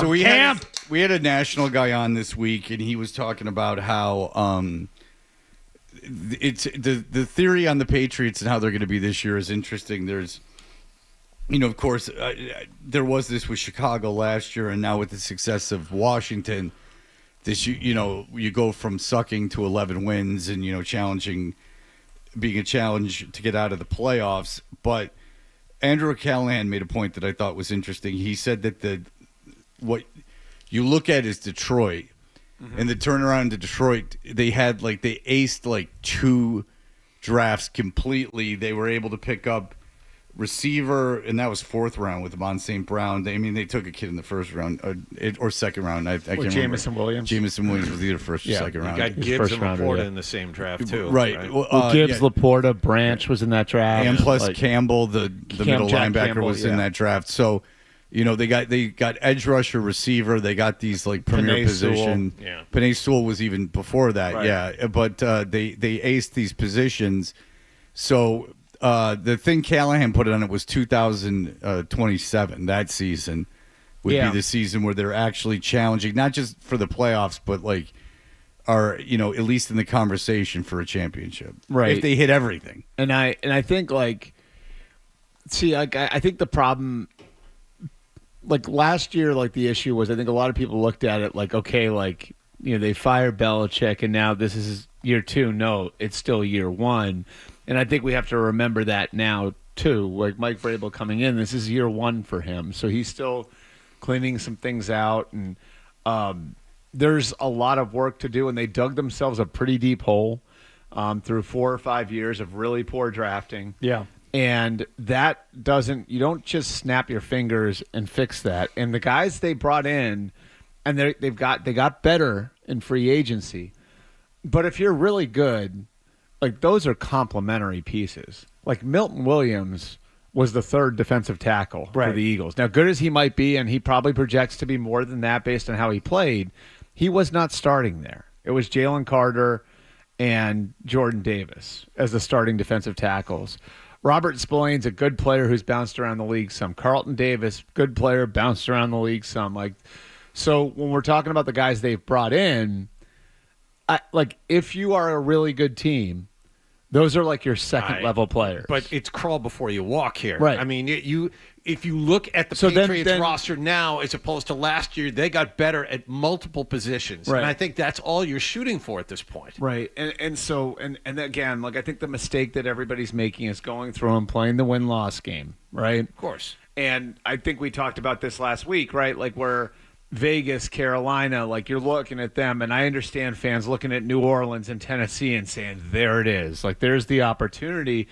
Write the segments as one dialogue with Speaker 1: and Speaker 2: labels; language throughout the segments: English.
Speaker 1: So we had a national guy on this week, and he was talking about how it's the theory on the Patriots and how they're going to be this year is interesting. There's, of course, there was this with Chicago last year, and now with the success of Washington, this you go from sucking to 11 wins, and being a challenge to get out of the playoffs. But Andrew Callahan made a point that I thought was interesting. He said that what you look at is Detroit, and the turnaround to Detroit, they aced 2 drafts completely. They were able to pick up receiver, and that was 4th round with Amon St. Brown. They took a kid in the 1st round or 2nd round. I can't remember.
Speaker 2: Jamison Williams.
Speaker 1: Jamison Williams was either 1st or 2nd round.
Speaker 3: You got Gibbs and Laporta in the same draft too,
Speaker 1: right?
Speaker 2: Well, Gibbs, Laporta, Branch was in that draft,
Speaker 1: and plus Campbell, the middle linebacker,
Speaker 2: Campbell,
Speaker 1: was in that draft. So, they got edge rusher, receiver. They got these premier
Speaker 2: Penei
Speaker 1: position.
Speaker 2: Sewell.
Speaker 3: Yeah.
Speaker 1: Penei Sewell was even before that.
Speaker 2: Right.
Speaker 1: Yeah, but they aced these positions. So. The thing Callahan put on it was 2027. That season would be the season where they're actually challenging, not just for the playoffs, but are at least in the conversation for a championship.
Speaker 2: Right.
Speaker 1: If they hit everything.
Speaker 2: And I think I think the problem, last year, the issue was I think a lot of people looked at it they fired Belichick and now this is year 2. No, it's still year 1. And I think we have to remember that now, too. Mike Vrabel coming in, this is year 1 for him. So he's still cleaning some things out. And there's a lot of work to do. And they dug themselves a pretty deep hole through 4 or 5 years of really poor drafting.
Speaker 4: Yeah.
Speaker 2: And that you don't just snap your fingers and fix that. And the guys they brought in, and they got better in free agency. But if you're really good, those are complementary pieces. Milton Williams was the 3rd defensive tackle for the Eagles. Now, good as he might be, and he probably projects to be more than that based on how he played, he was not starting there. It was Jalen Carter and Jordan Davis as the starting defensive tackles. Robert Spillane's a good player who's bounced around the league some. Carlton Davis, good player, bounced around the league some. So when we're talking about the guys they've brought in, if you are a really good team, those are your second-level players.
Speaker 3: But it's crawl before you walk here.
Speaker 2: Right.
Speaker 3: I mean, if you look at the Patriots roster now as opposed to last year, they got better at multiple positions.
Speaker 2: Right.
Speaker 3: And I think that's all you're shooting for at this point.
Speaker 2: Right. And again, I think the mistake that everybody's making is going through and playing the win-loss game, right?
Speaker 3: Of course.
Speaker 2: And I think we talked about this last week, right? Where Vegas, Carolina, you're looking at them, and I understand fans looking at New Orleans and Tennessee and saying, there it is. There's the opportunity.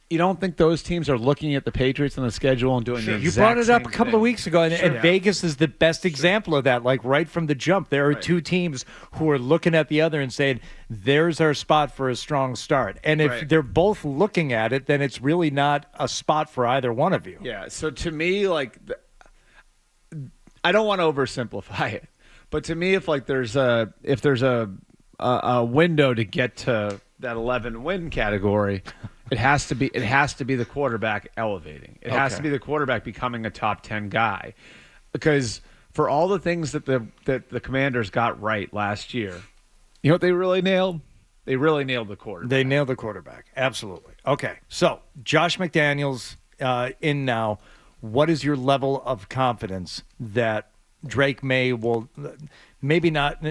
Speaker 2: You don't think those teams are looking at the Patriots on the schedule and doing the exact
Speaker 4: You brought it up
Speaker 2: same
Speaker 4: a couple
Speaker 2: thing?
Speaker 4: of weeks ago, and Vegas is the best example of that. Right from the jump, there are 2 teams who are looking at the other and saying, there's our spot for a strong start. And if they're both looking at it, then it's really not a spot for either one of you.
Speaker 2: Yeah, so to me, I don't want to oversimplify it, but to me, if there's a window to get to that 11-win category, it has to be the quarterback elevating. It has to be the quarterback becoming a top 10 guy, because for all the things that the Commanders got right last year, you know what they really nailed? They really nailed the quarterback.
Speaker 4: They nailed the quarterback. Absolutely. Okay, so Josh McDaniels in now. What is your level of confidence that Drake Maye will maybe not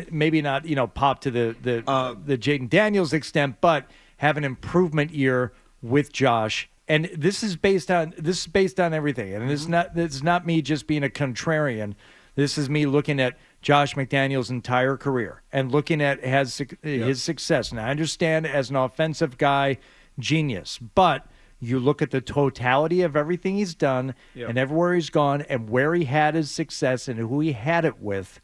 Speaker 4: pop to the Jaden Daniels extent, but have an improvement year with Josh? And this is based on everything. And it's not me just being a contrarian. This is me looking at Josh McDaniels' entire career and looking at his success. And I understand as an offensive guy, genius, but you look at the totality of everything he's done and everywhere he's gone and where he had his success and who he had it with,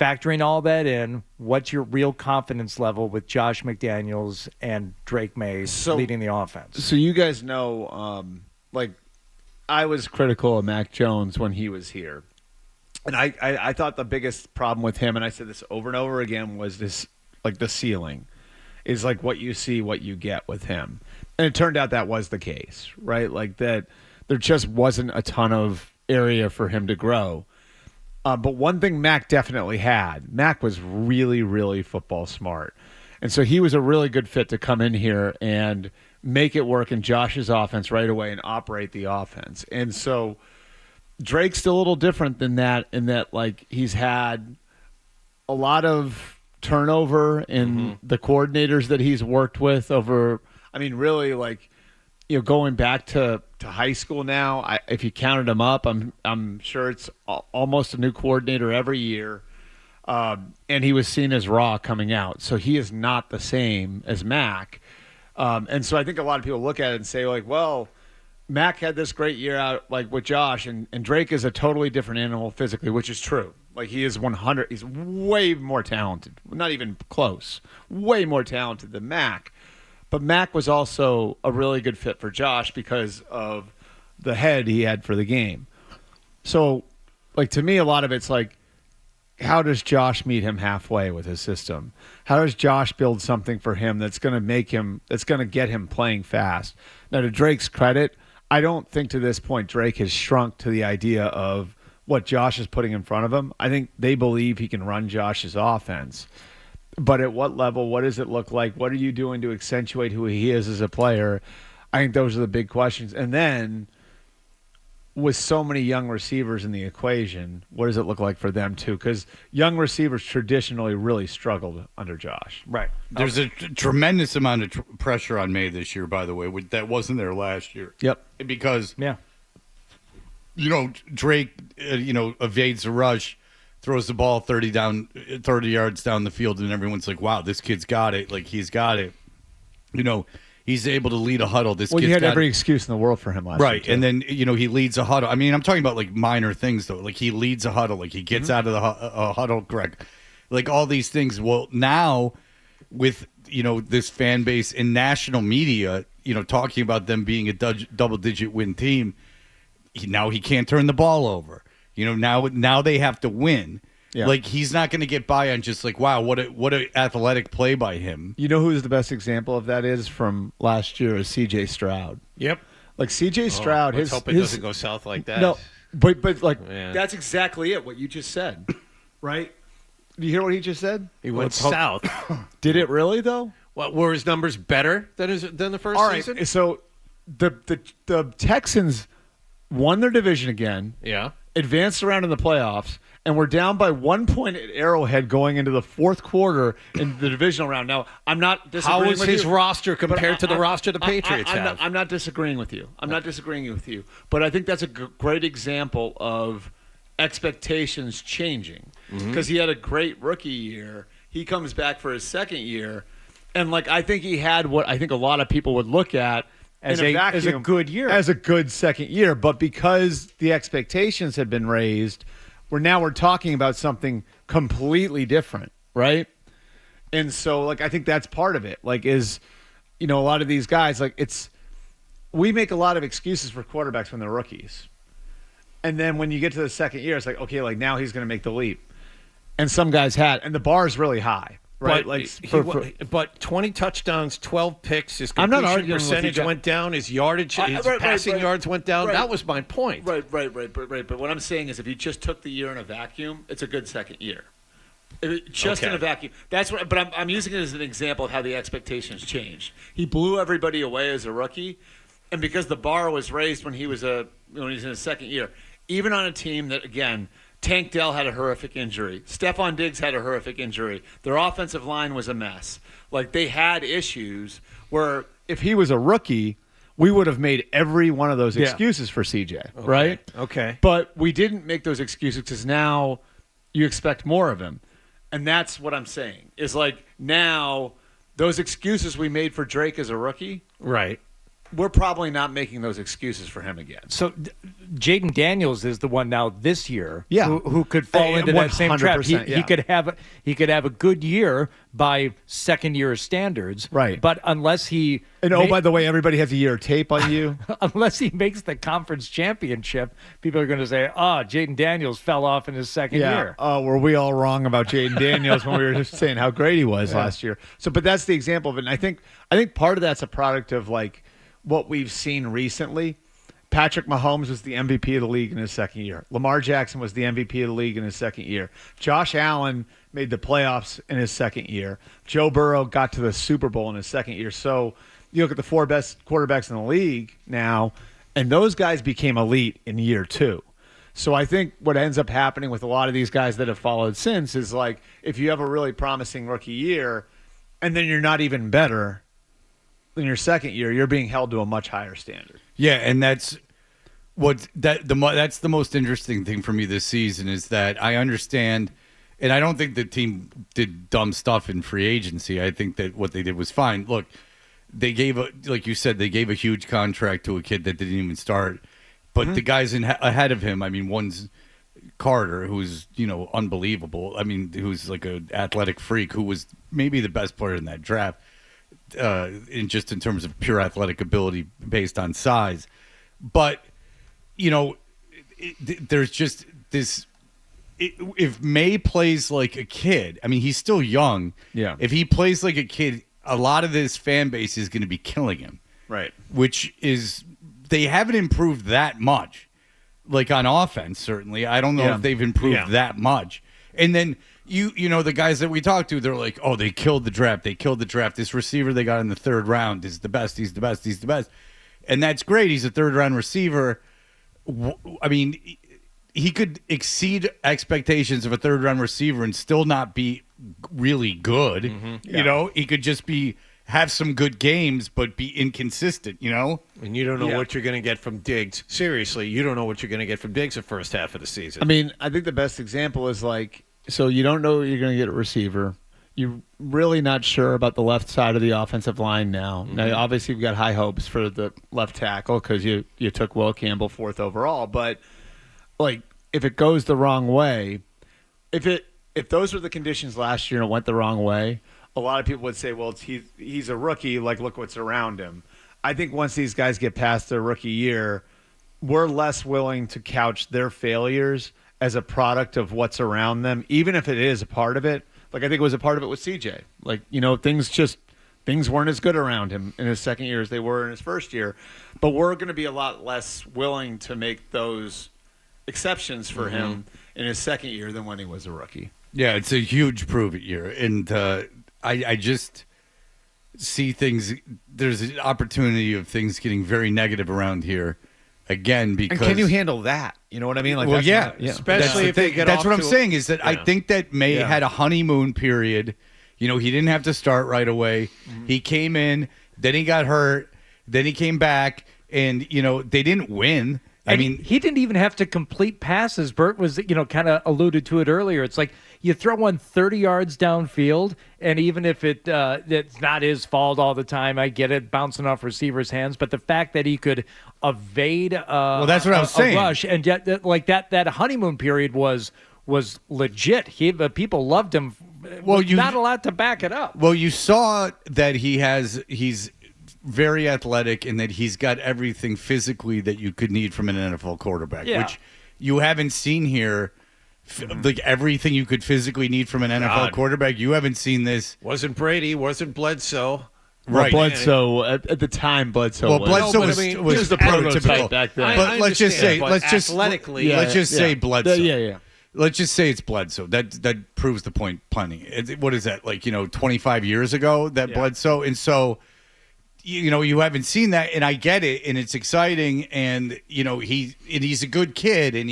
Speaker 4: factoring all that in, what's your real confidence level with Josh McDaniels and Drake Maye leading the offense?
Speaker 2: So you guys know, I was critical of Mac Jones when he was here. And I thought the biggest problem with him, and I said this over and over again, was this, the ceiling is what you see, what you get with him. And it turned out that was the case, right? That there just wasn't a ton of area for him to grow. But one thing Mac definitely had, Mac was really, really football smart. And so he was a really good fit to come in here and make it work in Josh's offense right away and operate the offense. And so Drake's still a little different than that in that, like, he's had a lot of turnover in the coordinators that he's worked with over, I mean, really, like, you know, going back to high school now, if you counted them up, I'm sure it's almost a new coordinator every year. And he was seen as raw coming out. So he is not the same as Mac. And so I think a lot of people look at it and say, like, well, Mac had this great year out, like, with Josh, and Drake is a totally different animal physically, which is true. Like, he is 100. He's way more talented. Not even close. Way more talented than Mac. But Mac was also a really good fit for Josh because of the head he had for the game. So, like, to me, a lot of it's like, how does Josh meet him halfway with his system? How does Josh build something for him that's going to get him playing fast? Now, to Drake's credit, I don't think to this point Drake has shrunk to the idea of what Josh is putting in front of him. I think they believe he can run Josh's offense. But at what level? What does it look like? What are you doing to accentuate who he is as a player? I think those are the big questions. And then, with so many young receivers in the equation, what does it look like for them too? Because young receivers traditionally really struggled under Josh.
Speaker 4: Right.
Speaker 1: There's a tremendous amount of pressure on May this year, by the way, that wasn't there last year.
Speaker 2: Yep.
Speaker 1: Because,
Speaker 4: Yeah.
Speaker 1: you know, Drake, evades the rush, throws the ball 30 yards down the field, and everyone's like, wow, this kid's got it. Like, he's got it. You know, he's able to lead a huddle.
Speaker 2: Well, you had every excuse in the world for him last year.
Speaker 1: Right, and then, he leads a huddle. I mean, I'm talking about, like, minor things, though. Like, he leads a huddle. Like, he gets out of the huddle correct. Like, all these things. Well, now, with, this fan base in national media, talking about them being a double-digit win team, now he can't turn the ball over. Now they have to win.
Speaker 2: Yeah.
Speaker 1: Like, he's not going to get by on just like, wow, what a athletic play by him.
Speaker 2: You know who's the best example of that is from last year is C.J. Stroud.
Speaker 3: Yep.
Speaker 2: Like, C.J. Stroud,
Speaker 3: let's hope it doesn't go south like that.
Speaker 2: No, but like,
Speaker 3: Yeah.
Speaker 2: that's exactly it, what you just said. Right? Do you hear what he just said?
Speaker 3: He went south.
Speaker 2: Did it really, though?
Speaker 3: What, were his numbers better than the first
Speaker 2: All right,
Speaker 3: season?
Speaker 2: so the Texans won their division again.
Speaker 3: Yeah.
Speaker 2: Advanced around in the playoffs, and we're down by 1 point at Arrowhead going into the fourth quarter in the divisional round. Now, I'm not disagreeing
Speaker 3: How is
Speaker 2: with
Speaker 3: his
Speaker 2: you,
Speaker 3: roster
Speaker 2: but
Speaker 3: compared to the roster the Patriots have?
Speaker 2: I'm not disagreeing with you. I'm not disagreeing with you. But I think that's a great example of expectations changing. Because he had a great rookie year. He comes back for his second year, and, like, I think he had what I think a lot of people would look at
Speaker 4: As
Speaker 2: in
Speaker 4: a
Speaker 2: vacuum,
Speaker 4: good year.
Speaker 2: as a good second year. But because the expectations had been raised, we're talking about something completely different, right? And so, like, I think that's part of it. Like, is, a lot of these guys, like, we make a lot of excuses for quarterbacks when they're rookies. And then when you get to the second year, it's like, okay, like, now he's going to make the leap. And some guys had, and the bar is really high. Right,
Speaker 3: But 20 touchdowns, 12 picks. His
Speaker 2: I'm not
Speaker 3: completion
Speaker 2: arguing with
Speaker 3: percentage
Speaker 2: you.
Speaker 3: went down. His yardage, his passing yards went down.
Speaker 2: Right.
Speaker 3: That was my point.
Speaker 2: Right. But what I'm saying is, if you just took the year in a vacuum, it's a good second year. Just in a vacuum. That's what. But I'm using it as an example of how the expectations changed. He blew everybody away as a rookie, and because the bar was raised when he was in his second year, even on a team that, again, Tank Dell had a horrific injury. Stephon Diggs had a horrific injury. Their offensive line was a mess. Like, they had issues where if he was a rookie, we would have made every one of those excuses for CJ, right?
Speaker 3: Okay.
Speaker 2: But we didn't make those excuses because now you expect more of him. And that's what I'm saying. Is like, now those excuses we made for Drake as a rookie,
Speaker 3: Right.
Speaker 2: we're probably not making those excuses for him again.
Speaker 4: So Jaden Daniels is the one now this year
Speaker 2: Yeah.
Speaker 4: who could fall into that same trap.
Speaker 2: 100%,
Speaker 4: He could have a good year by second year standards.
Speaker 2: Right.
Speaker 4: But unless he
Speaker 2: By the way, everybody has a year of tape on you.
Speaker 4: unless he makes the conference championship, people are going to say, Jaden Daniels fell off in his second year.
Speaker 2: Oh, were we all wrong about Jaden Daniels when we were just saying how great he was last year? So, but that's the example of it. And I think part of that's a product of, like, what we've seen recently Patrick Mahomes was the MVP of the league in his second year. Lamar Jackson was the MVP of the league in his second year. Josh Allen made the playoffs in his second year. Joe Burrow got to the Super Bowl in his second year. So you look at the 4 best quarterbacks in the league now, and those guys became elite in year 2. So I think what ends up happening with a lot of these guys that have followed since is like if you have a really promising rookie year and then you're not even better than your second year, you're being held to a much higher standard.
Speaker 1: Yeah, and that's the most interesting thing for me this season is that I understand, and I don't think the team did dumb stuff in free agency. I think that what they did was fine. Look, they gave like you said, they gave a huge contract to a kid that didn't even start, but the guys ahead of him. I mean, one's Carter, who's unbelievable. I mean, who's like an athletic freak, who was maybe the best player in that draft. In terms of pure athletic ability based on size. But, there's just this if May plays like a kid, I mean, he's still young.
Speaker 2: Yeah.
Speaker 1: If he plays like a kid, a lot of this fan base is going to be killing him.
Speaker 2: Right.
Speaker 1: Which is, they haven't improved that much. Like on offense, certainly. I don't know if they've improved that much. And then, the guys that we talked to, they're like, oh, they killed the draft. They killed the draft. This receiver they got in the 3rd round is the best. He's the best. He's the best. And that's great. He's a 3rd-round receiver. I mean, he could exceed expectations of a 3rd-round receiver and still not be really good. Mm-hmm. Yeah. He could just have some good games but be inconsistent,
Speaker 3: And you don't know what you're going to get from Diggs. Seriously, you don't know what you're going to get from Diggs the first half of the season.
Speaker 2: I mean, I think the best example is so you don't know you're going to get a receiver. You're really not sure about the left side of the offensive line now. Mm-hmm. Now, obviously, you've got high hopes for the left tackle because you took Will Campbell 4th overall. But, if it goes the wrong way, if those were the conditions last year and it went the wrong way, a lot of people would say, well, he's a rookie, look what's around him. I think once these guys get past their rookie year, we're less willing to couch their failures as a product of what's around them, even if it is a part of it. I think it was a part of it with CJ. Things weren't as good around him in his second year as they were in his first year. But we're going to be a lot less willing to make those exceptions for him in his second year than when he was a rookie.
Speaker 1: Yeah, it's a huge prove-it year. And I just see things – there's an opportunity of things getting very negative around here again because –
Speaker 2: And can you handle that? You know what I mean?
Speaker 3: Especially if they get
Speaker 1: That's
Speaker 3: off
Speaker 1: what I'm
Speaker 3: to
Speaker 1: saying is that I think that May had a honeymoon period. He didn't have to start right away. Mm-hmm. He came in, then he got hurt, then he came back, and, they didn't win.
Speaker 4: I mean, he didn't even have to complete passes. Bert was, kind of alluded to it earlier. It's like you throw one 30 yards downfield, and even if it's not his fault all the time, I get it, bouncing off receivers' hands. But the fact that he could evade
Speaker 1: that's what I was saying.
Speaker 4: Rush, and yet that honeymoon period was legit. People loved him. Well, not allowed to back it up.
Speaker 1: Well, you saw that he's very athletic and that he's got everything physically that you could need from an NFL quarterback, which you haven't seen here. Everything you could physically need from an NFL quarterback, you haven't seen this.
Speaker 3: Wasn't Brady, wasn't Bledsoe.
Speaker 2: Right. Bledsoe, at the time, Bledsoe
Speaker 1: was the prototypical
Speaker 2: back then.
Speaker 1: But let's just say
Speaker 3: athletically.
Speaker 1: Let's just say Bledsoe.
Speaker 2: Yeah.
Speaker 1: Let's just say it's Bledsoe. That proves the point plenty. What is that, 25 years ago, Bledsoe? And so, you haven't seen that, and I get it, and it's exciting, and, he's a good kid, and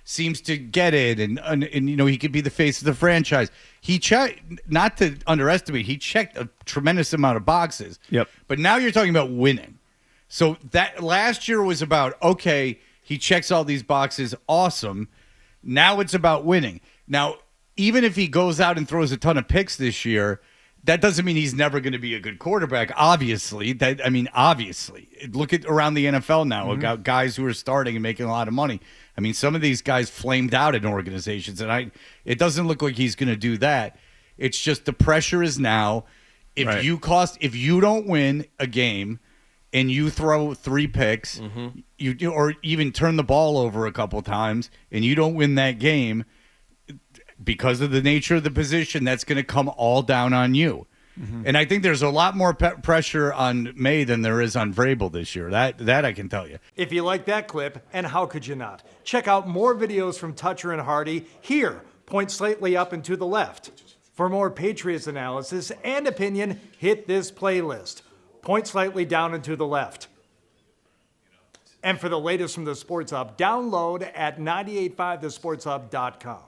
Speaker 1: seems to get it, and he could be the face of the franchise. He checked, not to underestimate, he checked a tremendous amount of boxes.
Speaker 2: Yep.
Speaker 1: But now you're talking about winning. So that last year was about, okay, he checks all these boxes, awesome. Now it's about winning. Now, even if he goes out and throws a ton of picks this year, that doesn't mean he's never going to be a good quarterback. Obviously, obviously, look at around the NFL now about guys who are starting and making a lot of money. I mean, some of these guys flamed out in organizations, and it doesn't look like he's going to do that. It's just the pressure is now. If you don't win a game and you throw 3 picks, or even turn the ball over a couple times, and you don't win that game, because of the nature of the position, that's going to come all down on you. And I think there's a lot more pressure on May than there is on Vrabel this year. That I can tell you.
Speaker 5: If you like that clip, and how could you not? Check out more videos from Toucher and Hardy here. Point slightly up and to the left. For more Patriots analysis and opinion, hit this playlist. Point slightly down and to the left. And for the latest from the Sports Hub, download at 985thesportshub.com.